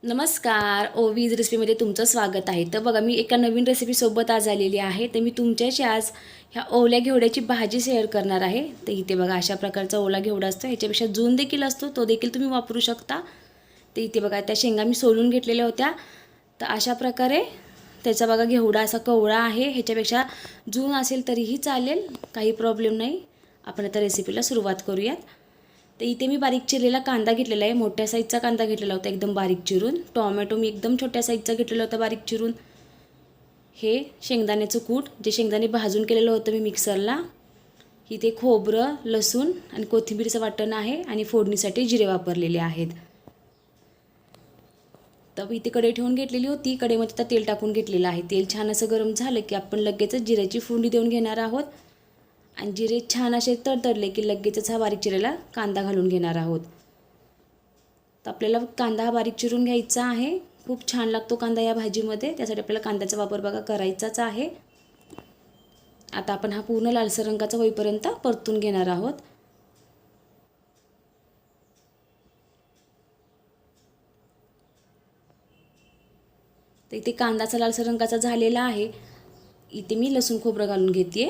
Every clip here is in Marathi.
नमस्कार. ओवीज रेसिपीमध्ये तुमचं स्वागत आहे. तर बघा, मी एका नवीन रेसिपीसोबत आज आलेली आहे. तर मी तुमच्याशी आज ह्या ओल्या घेवड्याची भाजी शेअर करणार आहे. तर इथे बघा, अशा प्रकारचा ओला घेवडा असतो. ह्याच्यापेक्षा जून देखील असतो, तो देखील तुम्ही वापरू शकता. तर इथे बघा, त्या शेंगा मी सोलून घेतलेल्या होत्या. तर अशा प्रकारे त्याचा बघा घेवडा असा कवळा आहे. ह्याच्यापेक्षा जून असेल तरीही चालेल, काही प्रॉब्लेम नाही. आपण आता रेसिपीला सुरुवात करूयात. तर इथे मी बारीक चिरलेला कांदा घेतलेला आहे. मोठ्या साईजचा कांदा घेतलेला होता एकदम बारीक चिरून. टोमॅटो मी एकदम छोट्या साईजचा घेतलेला होता बारीक चिरून. हे शेंगदाण्याचं कूट, जे शेंगदाणे भाजून केलेलं होतं मी मिक्सरला. इथे खोबरं, लसूण आणि कोथिंबीरचं वाटण आहे आणि फोडणीसाठी जिरे वापरलेले आहेत. तर इथे कढई ठेवून घेतलेली होती. कढईमध्ये आता तेल टाकून घेतलेलं आहे. तेल छान असं गरम झालं की आपण लगेचच जिऱ्याची फोडणी देऊन घेणार आहोत. आणि जिरे छान असे तडतडले की लगेचच हा बारीक चिरलेला कांदा घालून घेणार आहोत. तर आपल्याला कांदा हा बारीक चिरून घ्यायचा आहे. खूप छान लागतो कांदा या भाजीमध्ये, त्यासाठी आपल्याला कांद्याचा वापर बघा करायचाच आहे. आता आपण हा पूर्ण लालसर रंगाचा होईपर्यंत परतून घेणार आहोत. तर इथे कांदाचा लालसर रंगाचा झालेला आहे. इथे मी लसूण खोबरं घालून घेते.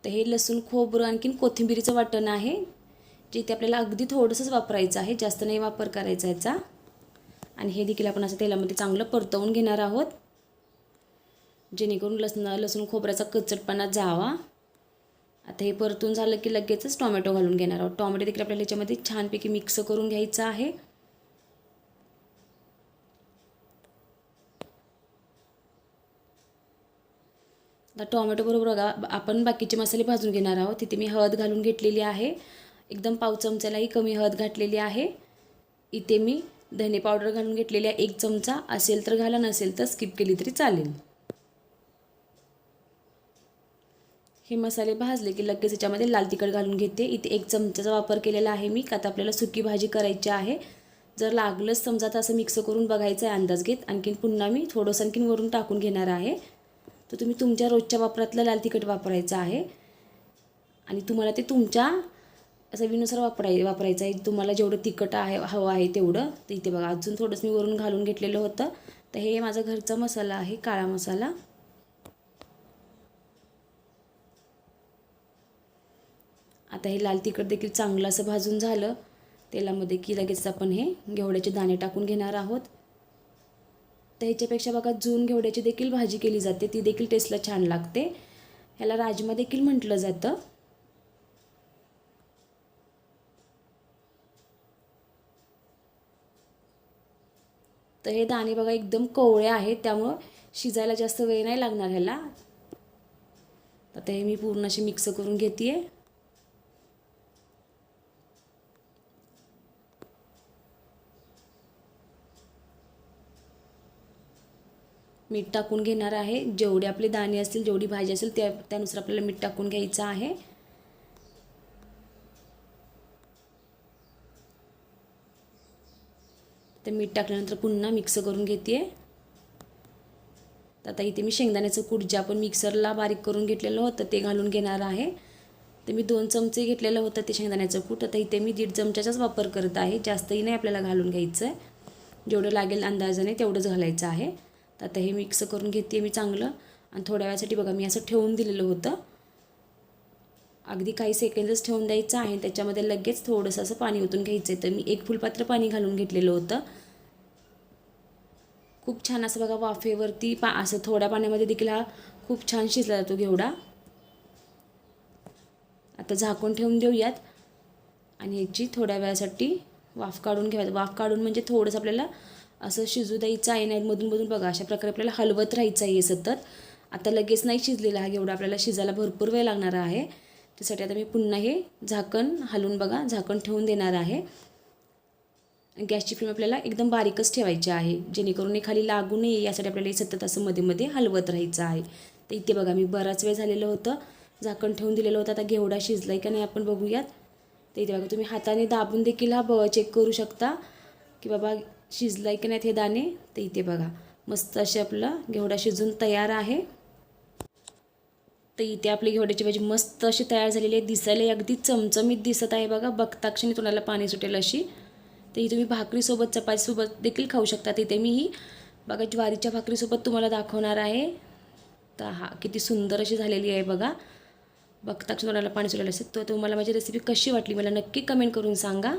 तर हे लसूण खोबरं आणखीन कोथिंबीरीचं वाटण आहे, जे इथे आपल्याला अगदी थोडंसंच वापरायचं आहे, जास्त नाही वापर करायचा याचा. आणि हे देखील आपण असं तेलामध्ये चांगलं परतवून घेणार आहोत, जेणेकरून लसूण खोबऱ्याचा कचटपणा जावा. आता हे परतून झालं की लगेचच टोमॅटो घालून घेणार आहोत. टोमॅटो देखील आपल्याला याच्यामध्ये छानपैकी मिक्स करून घ्यायचं आहे. आता टोमॅटो बरोबर बघा आपण बाकीचे मसाले भाजून घेणार आहोत. तिथे मी हळद घालून घेतलेली आहे, एकदम पाव चमच्यालाही कमी हळद घातलेली आहे. इथे मी धने पावडर घालून घेतलेली आहे 1 चमचा. असेल तर घाला, नसेल तर स्किप केली तरी चालेल. हे मसाले भाजले की लगेच याच्यामध्ये लाल तिखट घालून घेते. इथे 1 चमचाचा वापर केलेला आहे मी, का तर आपल्याला सुकी भाजी करायची आहे. जर लागलंच समजा तर असं मिक्स करून बघायचं आहे अंदाज घेत. आणखीन पुन्हा मी थोडंसं आणखीन वरून टाकून घेणार आहे. तर तुम्ही तुमच्या रोजच्या वापरातलं लाल तिखट वापरायचं आहे आणि तुम्हाला ते तुमच्या चवीनुसार वापरायचं आहे. तुम्हाला जेवढं तिखट आहे हवं आहे तेवढं. तर इथे बघा अजून थोडंसं मी वरून घालून घेतलेलं होतं. तर हे माझा घरचा मसाला आहे, काळा मसाला. आता हे लाल तिखट देखील चांगलं असं भाजून झालं तेलामध्ये की लगेच आपण हे घेवड्याचे दाणे टाकून घेणार आहोत. तर ह्याच्यापेक्षा बघा जून घेवड्याची देखील भाजी केली जाते, ती देखील टेस्टला छान लागते. ह्याला राजमा देखील म्हटलं जातं. तर हे दाणे बघा एकदम कोवळे आहेत, त्यामुळं शिजायला जास्त वेळ नाही लागणार ह्याला. आता हे मी पूर्ण असे मिक्स करून घेते. मीठ टाकून घेणार आहे. जेवढे आपले दाणे असतील, जेवढी भाजी असेल त्यानुसार आपल्याला मीठ टाकून घ्यायचं आहे. ते मीठ टाकल्यानंतर पुन्हा मिक्स करून घेते. आता इथे मी शेंगदाण्याचं कूट जे आपण मिक्सरला बारीक करून घेतलेलं होतं ते घालून घेणार आहे. तर मी 2 चमचे घेतलेलं होतं ते शेंगदाण्याचं कूट. आता इथे मी 1.5 चमच्याचाच वापर करत आहे, जास्तही नाही आपल्याला घालून घ्यायचं आहे. जेवढं लागेल अंदाजाने तेवढंच घालायचं आहे. तर आता हे मिक्स करून घेते मी चांगलं. आणि थोड्या वेळासाठी बघा मी असं ठेवून दिलेलं होतं, अगदी काही सेकंदच ठेवून द्यायचं आहे. त्याच्यामध्ये लगेच थोडंसं असं पाणी ओतून घ्यायचं आहे. तर मी 1 फुलपात्र पाणी घालून घेतलेलं होतं. खूप छान असं बघा वाफेवरती असं थोड्या पाण्यामध्ये देखील हा खूप छान शिजला जातो घेवडा. आता झाकून ठेवून देऊयात आणि ह्याची थोड्या वेळासाठी वाफ काढून घ्यायचं. वाफ काढून म्हणजे थोडंसं आपल्याला असं शिजू द्यायचं आहे, नाही मधून बघा अशा प्रकारे आपल्याला हलवत राहायचं आहे सतत. आता लगेच नाही शिजलेला हा घेवडा, आपल्याला शिजायला भरपूर वेळ लागणार आहे. त्यासाठी आता मी पुन्हा हे झाकण हलवून बघा झाकण ठेवून देणार आहे. गॅसची फ्लेम आपल्याला एकदम बारीकच ठेवायची आहे, जेणेकरून हे खाली लागू नये यासाठी आपल्याला हे सतत असं मध्ये मध्ये हलवत राहायचं आहे. तर इथे बघा मी बराच वेळ झालेलं होतं, झाकण ठेवून दिलेलं होतं. आता घेवडा शिजलाय का नाही आपण बघूयात. तर इथे बघा तुम्ही हाताने दाबून देखील हा चेक करू शकता की बाबा शिजलाय की नाहीत हे दाणे. तर इथे बघा मस्त असे आपला घेवडा शिजून तयार आहे. तर इथे आपली घेवड्याची भाजी मस्त अशी तयार झालेली आहे. दिसायला अगदी चमचमीत दिसत आहे बघा, बघता क्षणी तोंडाला पाणी सुटेल अशी. तर ही तुम्ही भाकरीसोबत चपातीसोबत देखील खाऊ शकता. इथे मी ही बघा ज्वारीच्या भाकरीसोबत तुम्हाला दाखवणार आहे. तर हा किती सुंदर अशी झालेली आहे बघा. बघता तोंडाला पाणी सुटलेलं असेल. तर तुम्हाला माझी रेसिपी कशी वाटली मला नक्की कमेंट करून सांगा.